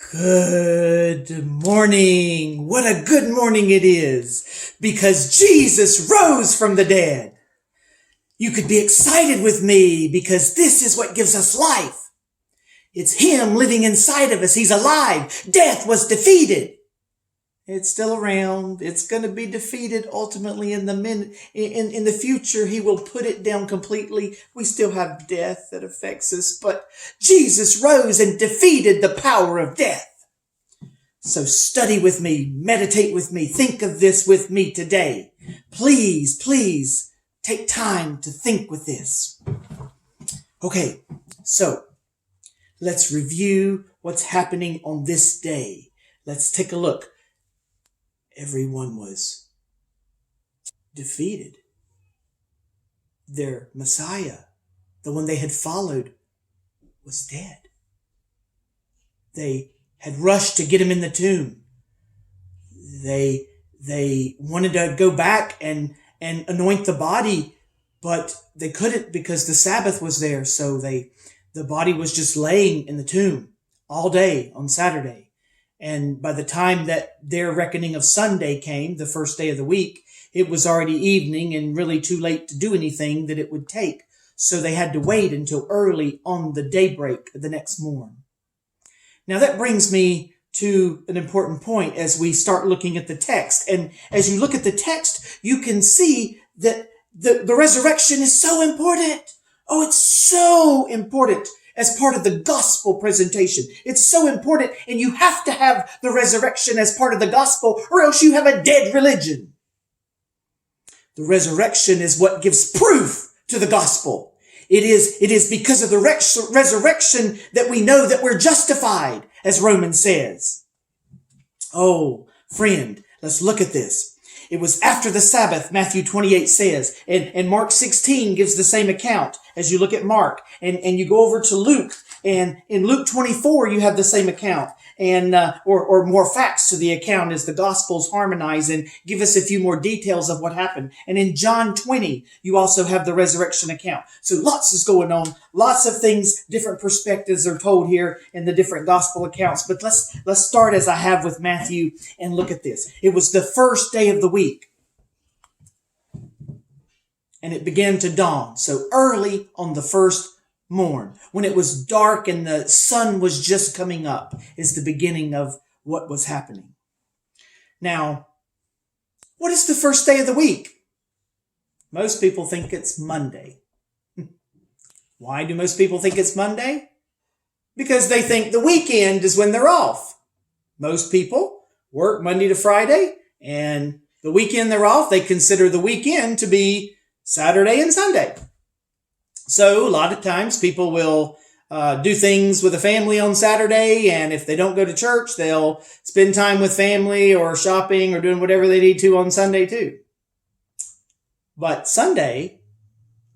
Good morning. What a good morning it is because Jesus rose from the dead. You could be excited with me because this is what gives us life. It's Him living inside of us. He's alive. Death was defeated. It's still around. It's going to be defeated ultimately in the future. He will put it down completely. We still have death that affects us, but Jesus rose and defeated the power of death. So study with me, meditate with me, think of this with me today. Please take time to think with this. Okay, so let's review what's happening on this day. Let's take a look. Everyone was defeated. Their Messiah, the one they had followed, was dead. They had rushed to get him in the tomb. They wanted to go back and anoint the body, but they couldn't because the Sabbath was there. So the body was just laying in the tomb all day on Saturday. And by the time that their reckoning of Sunday came, the first day of the week, it was already evening and really too late to do anything that it would take. So they had to wait until early on the daybreak the next morn. Now that brings me to an important point as we start looking at the text. And as you look at the text, you can see that the resurrection is so important. Oh, it's so important. As part of the gospel presentation. It's so important, and you have to have the resurrection as part of the gospel, or else you have a dead religion. The resurrection is what gives proof to the gospel. It is because of the resurrection that we know that we're justified, as Romans says. Oh, friend, let's look at this. It was after the Sabbath, Matthew 28 says, and Mark 16 gives the same account as you look at Mark. And you go over to Luke, and in Luke 24, you have the same account, and or more facts to the account as the Gospels harmonize and give us a few more details of what happened. And in John 20, you also have the resurrection account. So lots is going on, lots of things, different perspectives are told here in the different gospel accounts. But let's start as I have with Matthew and look at this. It was the first day of the week. And it began to dawn. So early on the first morn, when it was dark and the sun was just coming up, is the beginning of what was happening. Now, what is the first day of the week? Most people think it's Monday. Why do most people think it's Monday? Because they think the weekend is when they're off. Most people work Monday to Friday, and the weekend they're off, they consider the weekend to be Saturday and Sunday. So a lot of times people will do things with a family on Saturday, and if they don't go to church, they'll spend time with family or shopping or doing whatever they need to on Sunday too. But Sunday,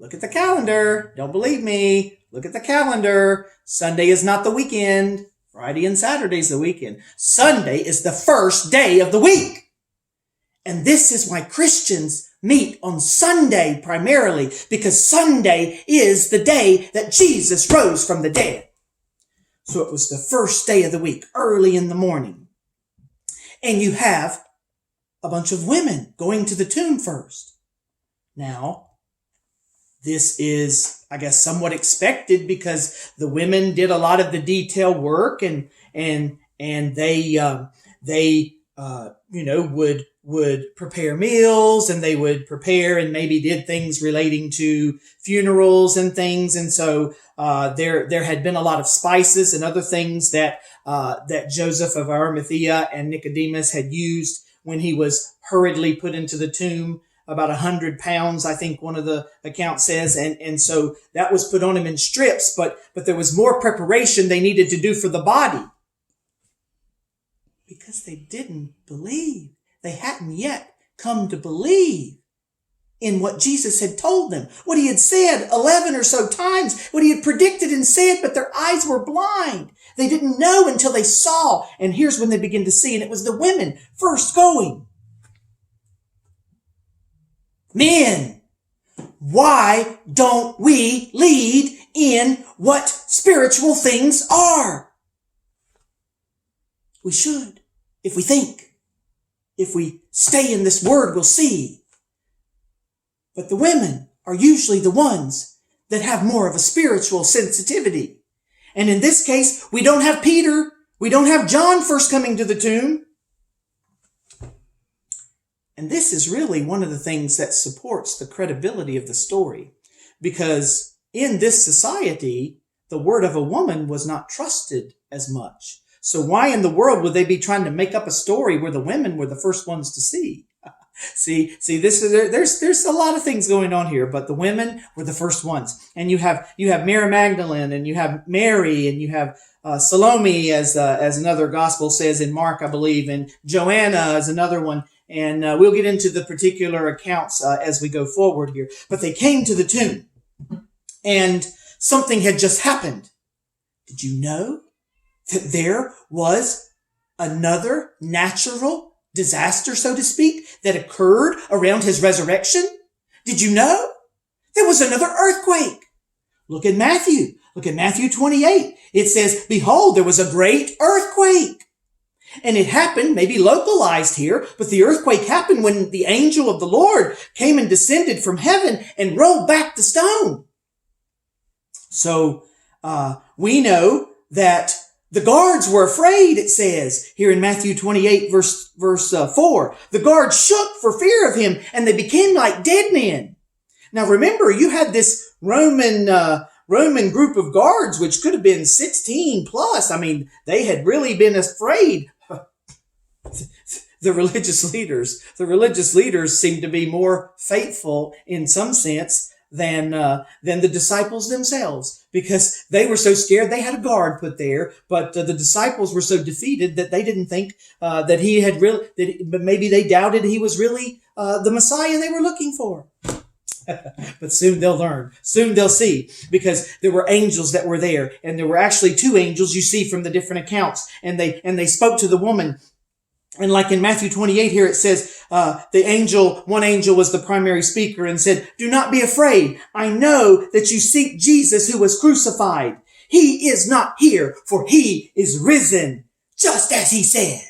look at the calendar. Don't believe me. Look at the calendar. Sunday is not the weekend. Friday and Saturday is the weekend. Sunday is the first day of the week. And this is why Christians meet on Sunday primarily, because Sunday is the day that Jesus rose from the dead. So it was the first day of the week, early in the morning. And you have a bunch of women going to the tomb first. Now, this is, I guess, somewhat expected because the women did a lot of the detail work and they would prepare meals, and they would prepare and maybe did things relating to funerals and things. And so there had been a lot of spices and other things that Joseph of Arimathea and Nicodemus had used when he was hurriedly put into the tomb. About 100 pounds, I think one of the accounts says. And so that was put on him in strips, but there was more preparation they needed to do for the body because they didn't believe. They hadn't yet come to believe in what Jesus had told them, what he had said 11 or so times, what he had predicted and said, but their eyes were blind. They didn't know until they saw. And here's when they begin to see. And it was the women first going. Men, why don't we lead in what spiritual things are? We should. If we think. If we stay in this word, we'll see. But the women are usually the ones that have more of a spiritual sensitivity. And in this case, we don't have Peter. We don't have John first coming to the tomb. And this is really one of the things that supports the credibility of the story. Because in this society, the word of a woman was not trusted as much. So why in the world would they be trying to make up a story where the women were the first ones to see? See, this is there's a lot of things going on here, but the women were the first ones. And you have Mary Magdalene, and you have Mary, and you have Salome, as another gospel says in Mark, I believe, and Joanna is another one. And we'll get into the particular accounts as we go forward here. But they came to the tomb, and something had just happened. Did you know that there was another natural disaster, so to speak, that occurred around his resurrection? Did you know? There was another earthquake. Look at Matthew. Look at Matthew 28. It says, behold, there was a great earthquake. And it happened, maybe localized here, but the earthquake happened when the angel of the Lord came and descended from heaven and rolled back the stone. So we know that the guards were afraid, it says here in Matthew 28, verse 4. The guards shook for fear of him, and they became like dead men. Now remember, you had this Roman group of guards, which could have been 16 plus. I mean, they had really been afraid. The religious leaders seemed to be more faithful in some sense than the disciples themselves, because they were so scared. They had a guard put there, but the disciples were so defeated that they didn't think that he had really, but maybe they doubted he was really the Messiah they were looking for. But soon they'll learn. Soon they'll see, because there were angels that were there, and there were actually two angels you see from the different accounts, and they spoke to the woman. And like in Matthew 28 here, it says, one angel was the primary speaker and said, do not be afraid. I know that you seek Jesus who was crucified. He is not here, for he is risen, just as he said.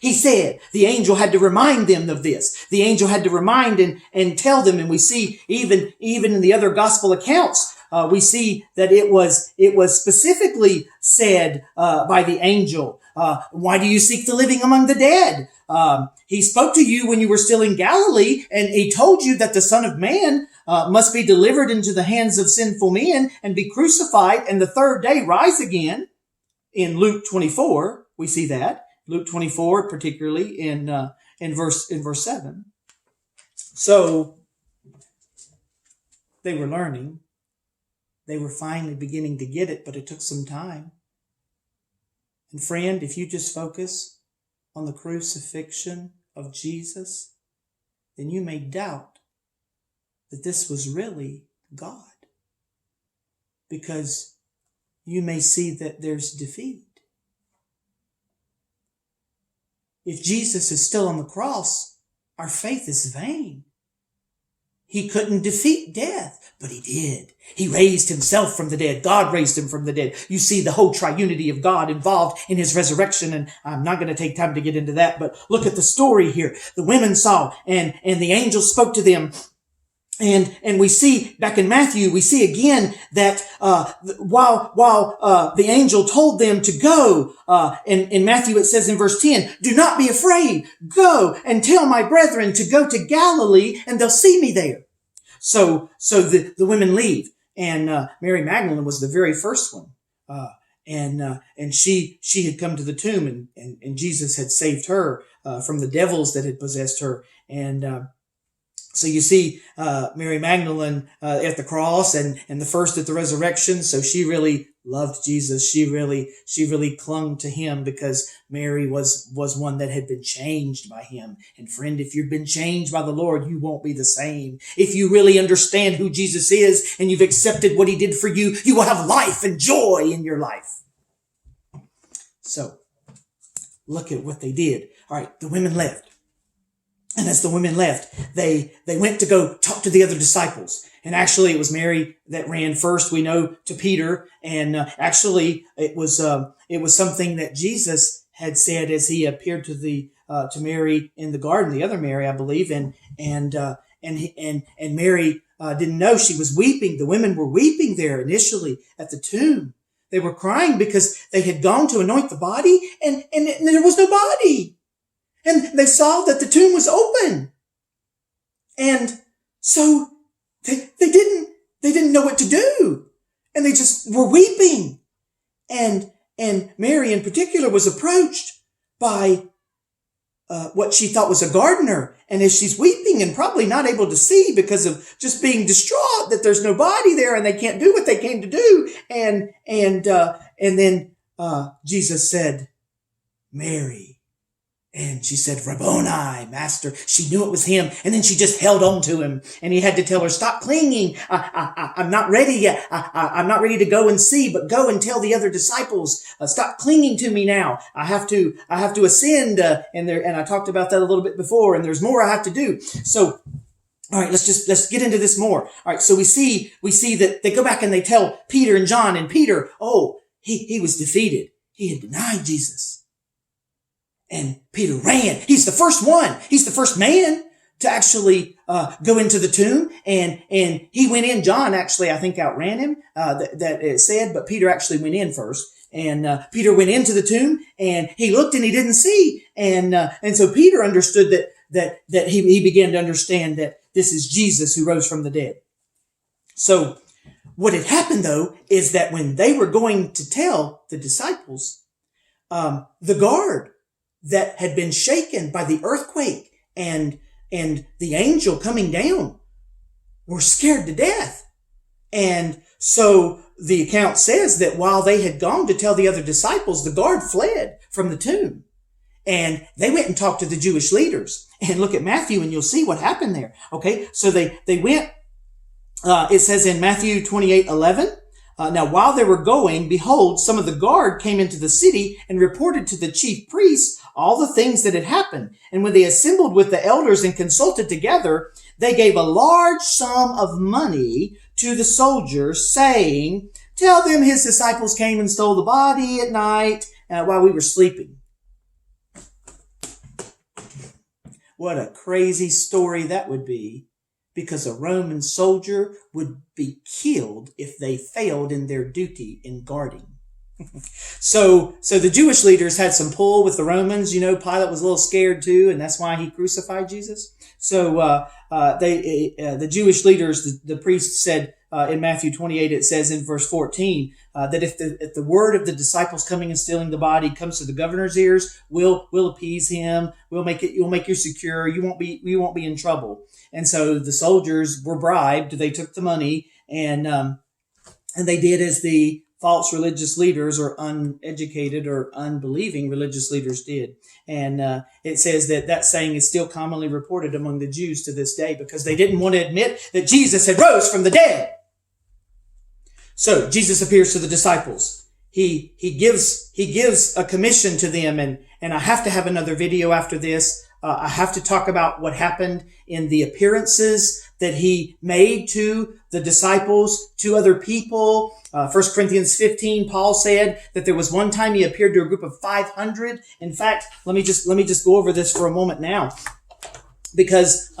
He said, the angel had to remind them of this. The angel had to remind and tell them. And we see even in the other gospel accounts, we see that it was specifically said by the angel. Why do you seek the living among the dead? He spoke to you when you were still in Galilee, and he told you that the Son of Man must be delivered into the hands of sinful men and be crucified, and the third day rise again. In Luke 24, we see that. Luke 24, particularly in verse 7. So they were learning. They were finally beginning to get it, but it took some time. And friend, if you just focus on the crucifixion of Jesus, then you may doubt that this was really God, because you may see that there's defeat. If Jesus is still on the cross, our faith is vain. He couldn't defeat death, but he did. He raised himself from the dead. God raised him from the dead. You see the whole triunity of God involved in his resurrection, and I'm not going to take time to get into that, but look at the story here. The women saw, and the angel spoke to them. And we see back in Matthew, we see again that while the angel told them to go, in Matthew it says in verse 10, do not be afraid. Go and tell my brethren to go to Galilee, and they'll see me there. So the women leave, and Mary Magdalene was the very first one, and she had come to the tomb, and Jesus had saved her from the devils that had possessed her, and so you see Mary Magdalene at the cross and the first at the resurrection. So she really loved Jesus. She really clung to him, because Mary was one that had been changed by him. And friend, if you've been changed by the Lord, you won't be the same. If you really understand who Jesus is and you've accepted what he did for you, you will have life and joy in your life. So look at what they did. All right, the women left. And as the women left, they went to go talk to the other disciples. And actually, it was Mary that ran first, we know, to Peter. And actually, it was something that Jesus had said as he appeared to Mary in the garden, the other Mary, I believe. And Mary didn't know she was weeping. The women were weeping there initially at the tomb. They were crying because they had gone to anoint the body, and there was no body. And they saw that the tomb was open. And so they didn't know what to do. And they just were weeping. And Mary in particular was approached by what she thought was a gardener. And as she's weeping and probably not able to see because of just being distraught that there's no body there and they can't do what they came to do. And then Jesus said, "Mary." And she said, "Rabboni, Master." She knew it was him. And then she just held on to him. And he had to tell her, "Stop clinging. I'm not ready yet. I'm not ready to go and see, but go and tell the other disciples. Stop clinging to me now. I have to ascend." And I talked about that a little bit before. And there's more I have to do. So, all right, let's get into this more. All right. So we see that they go back and they tell Peter and John, and Peter, he was defeated. He had denied Jesus. And Peter ran. He's the first one. He's the first man to actually go into the tomb. And he went in. John actually, I think, outran him, that it said, but Peter actually went in first. And Peter went into the tomb and he looked and he didn't see. And so Peter understood that he began to understand that this is Jesus who rose from the dead. So what had happened, though, is that when they were going to tell the disciples, the guard that had been shaken by the earthquake and the angel coming down were scared to death. And so the account says that while they had gone to tell the other disciples, the guard fled from the tomb. And they went and talked to the Jewish leaders. And look at Matthew and you'll see what happened there. Okay, so they went, it says in Matthew 28:11, now while they were going, behold, some of the guard came into the city and reported to the chief priests all the things that had happened. And when they assembled with the elders and consulted together, they gave a large sum of money to the soldiers, saying, "Tell them his disciples came and stole the body at night while we were sleeping." What a crazy story that would be, because a Roman soldier would be killed if they failed in their duty in guarding. So the Jewish leaders had some pull with the Romans. You know, Pilate was a little scared too, and that's why he crucified Jesus. So the Jewish leaders, the priests said in Matthew 28, it says in verse 14 that if the word of the disciples coming and stealing the body comes to the governor's ears, we'll appease him. We'll make you secure. You won't be in trouble. And so the soldiers were bribed. They took the money and they did as the false religious leaders or uneducated or unbelieving religious leaders did. And it says that saying is still commonly reported among the Jews to this day because they didn't want to admit that Jesus had rose from the dead. So Jesus appears to the disciples. He gives a commission to them, and I have to have another video after this. I have to talk about what happened in the appearances that he made to the disciples, to other people. 1 Corinthians 15, Paul said that there was one time he appeared to a group of 500. In fact, let me just go over this for a moment now. Because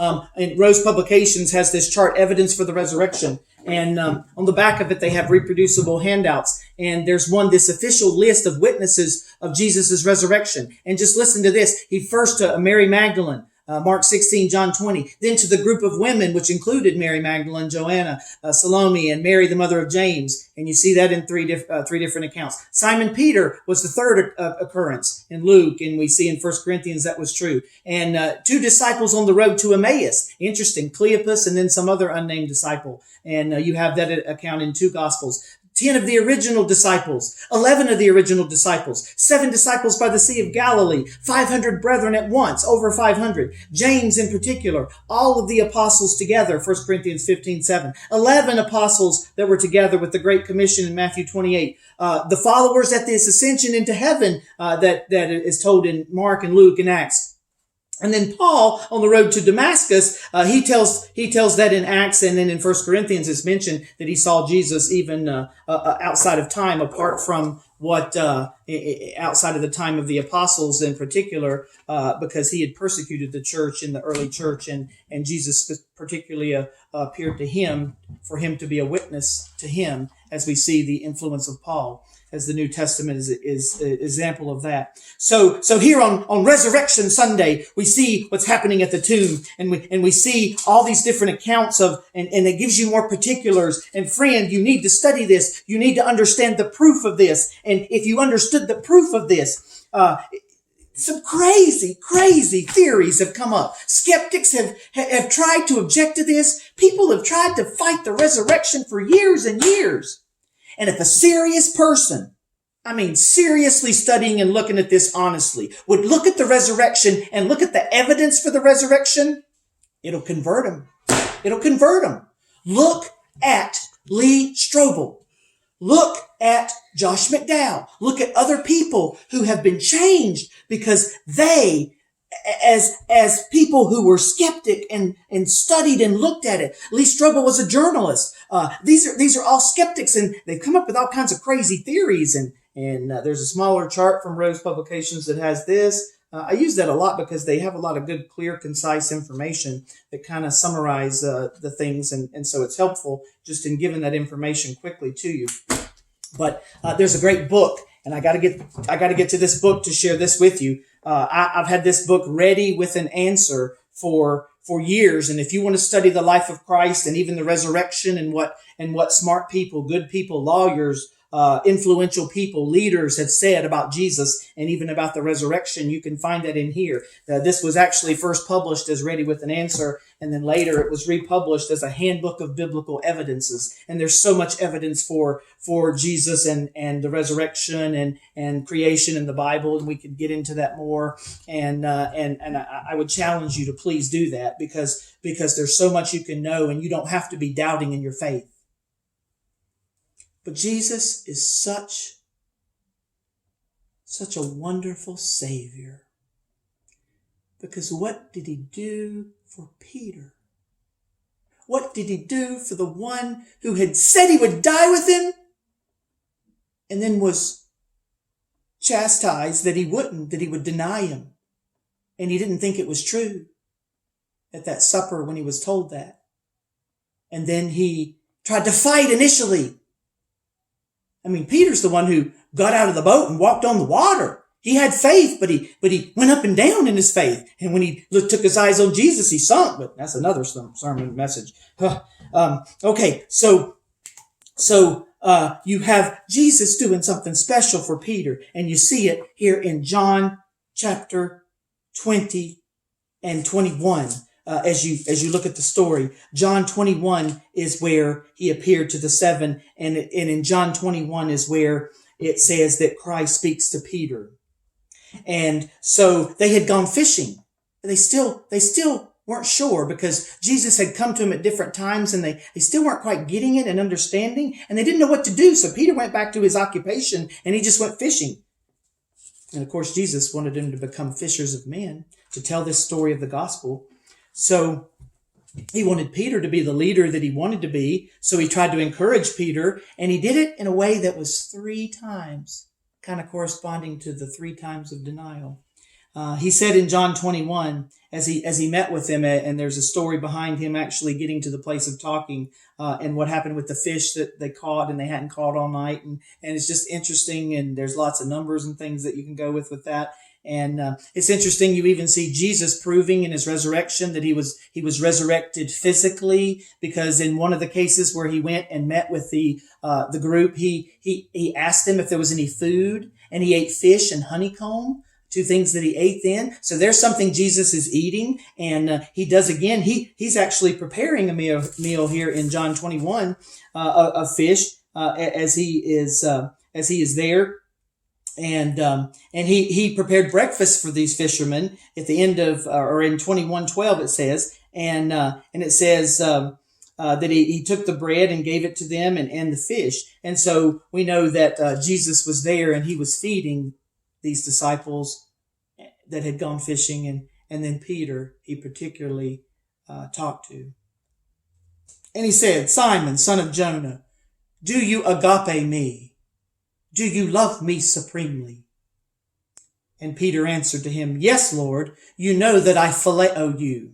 Rose Publications has this chart, Evidence for the Resurrection. And on the back of it, they have reproducible handouts. And there's this official list of witnesses of Jesus' resurrection. And just listen to this. He first to Mary Magdalene, Mark 16, John 20. Then to the group of women, which included Mary Magdalene, Joanna, Salome, and Mary, the mother of James. And you see that in three different accounts. Simon Peter was the third occurrence in Luke, and we see in 1 Corinthians that was true. And 2 disciples on the road to Emmaus. Interesting, Cleopas and then some other unnamed disciple. And you have that account in 2 Gospels. 10 of the original disciples, 11 of the original disciples, 7 disciples by the Sea of Galilee, 500 brethren at once, over 500. James in particular, all of the apostles together, 1 Corinthians 15:7. 11 apostles that were together with the Great Commission in Matthew 28. The followers at this ascension into heaven that is told in Mark and Luke and Acts. And then Paul, on the road to Damascus, he tells that in Acts, and then in 1 Corinthians it's mentioned that he saw Jesus even outside of time, apart from what outside of the time of the apostles in particular, because he had persecuted the church in the early church, and Jesus particularly appeared to him for him to be a witness to him, as we see the influence of Paul, as the New Testament is an example of that. So here on Resurrection Sunday, we see what's happening at the tomb, and we see all these different accounts of, and it gives you more particulars. And friend, you need to study this. You need to understand the proof of this. And if you understood the proof of this, some crazy theories have come up. Skeptics have tried to object to this. People have tried to fight the resurrection for years and years. And if a serious person, seriously studying and looking at this honestly, would look at the resurrection and look at the evidence for the resurrection, it'll convert them. It'll convert them. Look at Lee Strobel. Look at Josh McDowell. Look at other people who have been changed because they, as people who were skeptic and studied and looked at it. Lee Strobel was a journalist. These are all skeptics, and they've come up with all kinds of crazy theories. And there's a smaller chart from Rose Publications that has this. I use that a lot because they have a lot of good, clear, concise information that kind of summarize the things, and so it's helpful just in giving that information quickly to you. But there's a great book, and I got to get to this book to share this with you. I've had this book ready with an answer for years, and if you want to study the life of Christ and even the resurrection and what smart people, good people, lawyers, influential people, leaders have said about Jesus and even about the resurrection, you can find that in here. This was actually first published as Ready with an Answer, and then later it was republished as a handbook of biblical evidences. And there's so much evidence for Jesus and the resurrection and creation in the Bible, and we could get into that more. And I would challenge you to please do that because there's so much you can know, and you don't have to be doubting in your faith. But Jesus is such a wonderful Savior. Because what did he do for Peter? What did he do for the one who had said he would die with him and then was chastised that he wouldn't, that he would deny him? And he didn't think it was true at that supper when he was told that. And then he tried to fight initially. Peter's the one who got out of the boat and walked on the water. He had faith, but he went up and down in his faith. And when he took his eyes on Jesus, he sunk. But that's another sermon message. Okay, so you have Jesus doing something special for Peter, and you see it here in John chapter 20 and 21. As you look at the story, John 21 is where he appeared to the seven, and in John 21 is where it says that Christ speaks to Peter. And so they had gone fishing. They still weren't sure because Jesus had come to them at different times, and they still weren't quite getting it and understanding, and they didn't know what to do. So Peter went back to his occupation, and he just went fishing. And of course, Jesus wanted him to become fishers of men, to tell this story of the gospel. So he wanted Peter to be the leader that he wanted to be. So he tried to encourage Peter, and he did it in a way that was 3 times, kind of corresponding to the 3 times of denial. He said in John 21, as he met with him, and there's a story behind him actually getting to the place of talking, and what happened with the fish that they caught and they hadn't caught all night. And it's just interesting, and there's lots of numbers and things that you can go with that. And it's interesting. You even see Jesus proving in his resurrection that he was resurrected physically, because in one of the cases where he went and met with the group, he asked them if there was any food, and he ate fish and honeycomb, 2 things that he ate then. So there's something Jesus is eating, and he does again. He's actually preparing a meal here in John 21 of fish as he is there. And he prepared breakfast for these fishermen at the end of, or in 21:12 it says, and it says, that he took the bread and gave it to them and the fish. And so we know that, Jesus was there and he was feeding these disciples that had gone fishing, and And then Peter, he particularly talked to. And he said, Simon, son of Jonah, do you agape me? Do you love me supremely? And Peter answered to him, Yes, Lord, you know that I phileo you.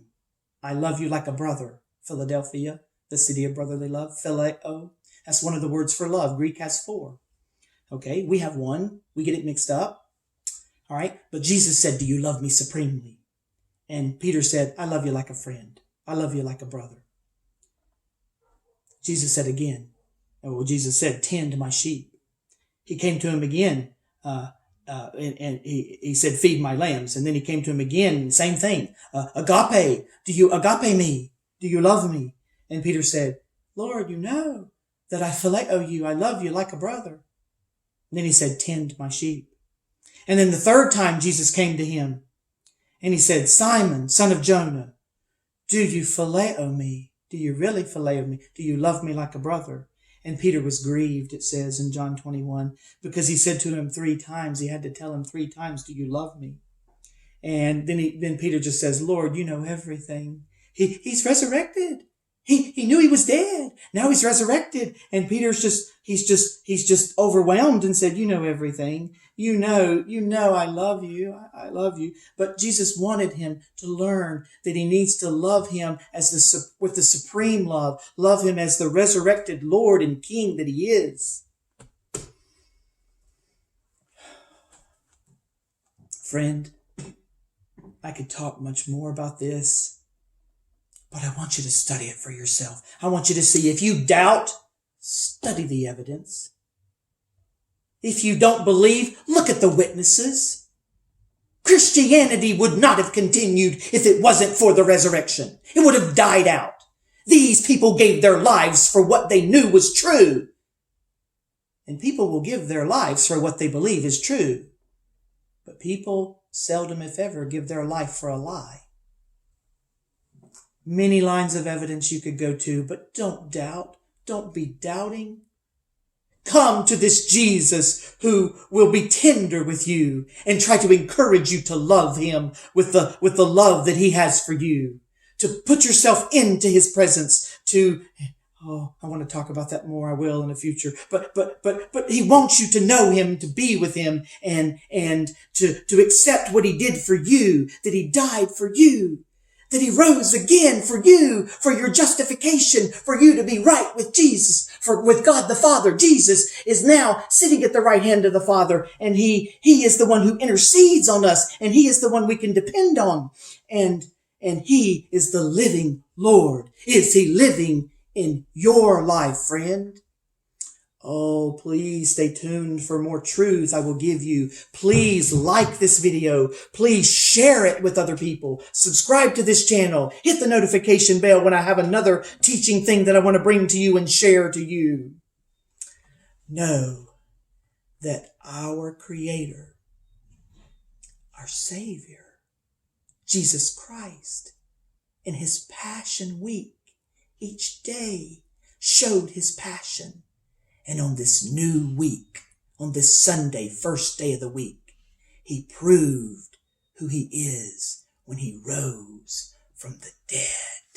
I love you like a brother. Philadelphia, the city of brotherly love. Phileo. That's one of the words for love. Greek has 4. Okay, we have 1. We get it mixed up. All right, but Jesus said, do you love me supremely? And Peter said, I love you like a friend. I love you like a brother. Jesus said again, Jesus said, tend my sheep. He came to him again, and he said, feed my lambs. And then he came to him again, same thing. Agape, do you agape me? Do you love me? And Peter said, Lord, you know that I phileo you. I love you like a brother. And then he said, tend my sheep. And then the third time Jesus came to him and he said, Simon, son of Jonah, do you phileo me? Do you really phileo me? Do you love me like a brother? And Peter was grieved, it says in John 21, because he said to him 3 times, he had to tell him 3 times, do you love me? And then Peter just says, Lord, you know everything. He's resurrected. He knew he was dead. Now he's resurrected. And Peter's he's just overwhelmed and said, you know everything. You know, I love you. I love you. But Jesus wanted him to learn that he needs to love him with the supreme love him as the resurrected Lord and King that he is. Friend, I could talk much more about this, but I want you to study it for yourself. I want you to see. If you doubt, study the evidence. If you don't believe, look at the witnesses. Christianity would not have continued if it wasn't for the resurrection. It would have died out. These people gave their lives for what they knew was true. And people will give their lives for what they believe is true. But people seldom, if ever, give their life for a lie. Many lines of evidence you could go to, but don't doubt. Don't be doubting. Come to this Jesus who will be tender with you and try to encourage you to love him with the love that he has for you. To put yourself into his presence, I want to talk about that more. I will in the future. But he wants you to know him, to be with him, and to accept what he did for you, that he died for you, that he rose again for you, for your justification, for you to be right with Jesus, with God the Father. Jesus is now sitting at the right hand of the Father, and he is the one who intercedes on us, and he is the one we can depend on. And he is the living Lord. Is he living in your life, friend? Oh, please stay tuned for more truth I will give you. Please like this video. Please share it with other people. Subscribe to this channel. Hit the notification bell when I have another teaching thing that I want to bring to you and share to you. Know that our Creator, our Savior, Jesus Christ, in his Passion Week, each day showed his passion. And on this new week, on this Sunday, first day of the week, he proved who he is when he rose from the dead.